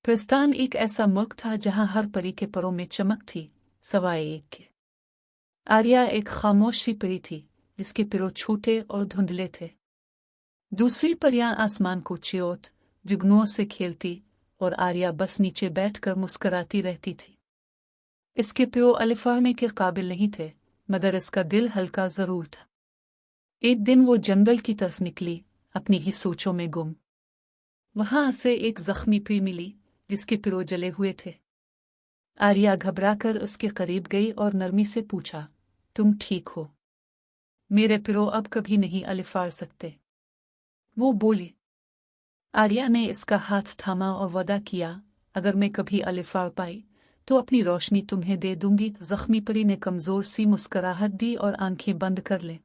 फिलिस्तीन एक ऐसा मुल्क था जहां हर परी के परों में चमक थी, सवाए एक के। आर्या एक खामोश सी परी थी जिसके पिरो छोटे और धुंधले थे। दूसरी परियां आसमान को चियोत जुगनुओं से खेलती और आर्या बस नीचे बैठकर मुस्कराती रहती थी। इसके पिरो अलिफाने के काबिल नहीं थे, मगर इसका दिल हल्का जरूर था। एक दिन वो जंगल की तरफ निकली, अपनी ही सोचों में गुम। वहां से एक जख्मी पी मिली जिसके पिरो जले हुए थे। आर्या घबराकर उसके करीब गई और नरमी से पूछा, तुम ठीक हो? मेरे पिरो अब कभी नहीं अलिफार सकते, वो बोली। आर्या ने इसका हाथ थामा और वादा किया, अगर मैं कभी अलिफार पाई तो अपनी रोशनी तुम्हें दे दूंगी। जख्मी परी ने कमजोर सी मुस्कुराहट दी और आंखें बंद कर ले।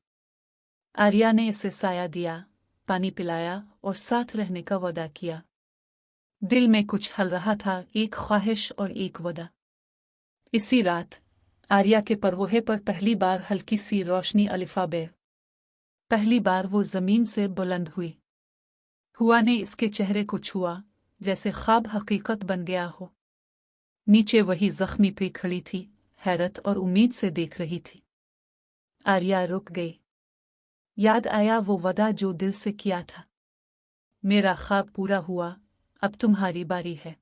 आर्या ने इसे साया दिया, पानी पिलाया और साथ रहने का वादा किया। दिल में कुछ हल रहा था, एक ख्वाहिश और एक वादा। इसी रात आर्या के परवोहे पर पहली बार हल्की सी रोशनी अलिफा बे। पहली बार वो जमीन से बुलंद हुई। हुआ ने इसके चेहरे को छुआ, जैसे ख्वाब हकीकत बन गया हो। नीचे वही जख्मी पे खड़ी थी, हैरत और उम्मीद से देख रही थी। आर्या रुक गई। याद आया वो वादा जो दिल से किया था। मेरा ख्वाब पूरा हुआ, अब तुम्हारी बारी है।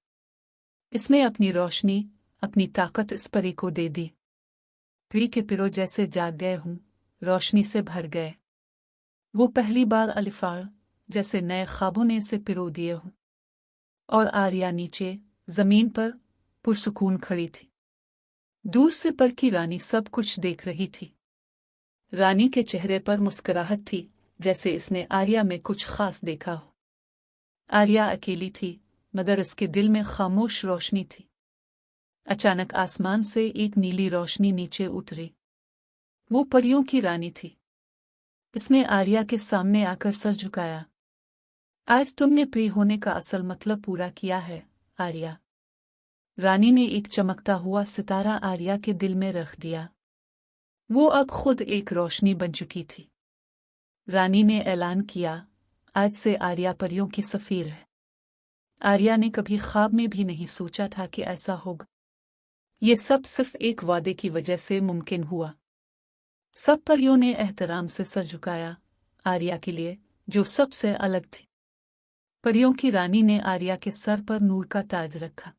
इसने अपनी रोशनी, अपनी ताकत इस परी को दे दी। परी के पिरो जैसे जाग गए हूं, रोशनी से भर गए। वो पहली बार अलिफार, जैसे नए ख्वाबों ने इसे पिरो दिए हों। और आर्या नीचे जमीन पर पुरसुकून खड़ी थी। दूर से पर की रानी सब कुछ देख रही थी। रानी के चेहरे पर मुस्कुराहट थी, जैसे इसने आर्या में कुछ खास देखा हो। आर्या अकेली थी, मगर उसके दिल में खामोश रोशनी थी। अचानक आसमान से एक नीली रोशनी नीचे उतरी। वो परियों की रानी थी। इसने आर्या के सामने आकर सर झुकाया। आज तुमने प्रिय होने का असल मतलब पूरा किया है, आर्या। रानी ने एक चमकता हुआ सितारा आर्या के दिल में रख दिया। वो अब खुद एक रोशनी बन चुकी थी। रानी ने ऐलान किया, आज से आर्या परियों की सफीर है। आर्या ने कभी ख्वाब में भी नहीं सोचा था कि ऐसा होगा। ये सब सिर्फ एक वादे की वजह से मुमकिन हुआ। सब परियों ने एहतराम से सर झुकाया, आर्या के लिए जो सबसे अलग थी। परियों की रानी ने आर्या के सर पर नूर का ताज रखा।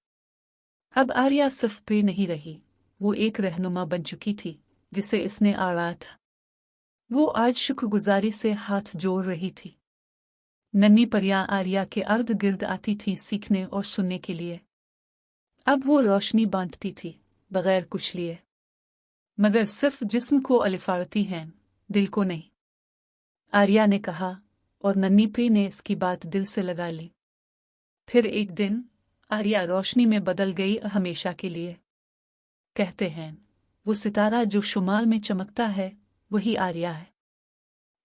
अब आर्या सिर्फ परी नहीं रही, वो एक रहनुमा बन चुकी थी जिसे इसने आड़ा था। वो आज शुक्रगुजारी से हाथ जोड़ रही थी। नन्ही परियां आर्या के अर्द गिर्द आती थीं सीखने और सुनने के लिए। अब वो रोशनी बांटती थी, बगैर कुछ लिए। मगर सिर्फ जिस्म को अलिफारती हैं, दिल को नहीं, आर्या ने कहा, और नन्ही परी ने इसकी बात दिल से लगा ली। फिर एक दिन आर्या रोशनी में बदल गई, हमेशा के लिए। कहते हैं, वो सितारा जो शुमाल में चमकता है, वही आर्या है।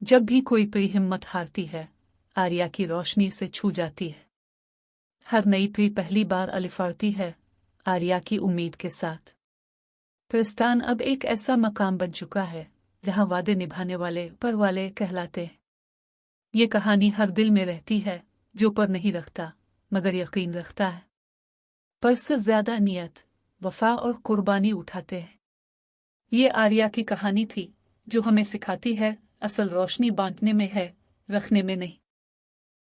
जब भी कोई परी हिम्मत हारती है, आर्या की रोशनी से छू जाती है। हर नई परी पहली बार अलिफारती है, आर्या की उम्मीद के साथ। फिलिस्तीन अब एक ऐसा मकाम बन चुका है जहां वादे निभाने वाले पर वाले कहलाते हैं। ये कहानी हर दिल में रहती है जो पर नहीं रखता, मगर यकीन रखता है। पर से ज्यादा नियत, वफा और कुर्बानी उठाते हैं। ये आर्या की कहानी थी जो हमें सिखाती है, असल रोशनी बांटने में है, रखने में नहीं।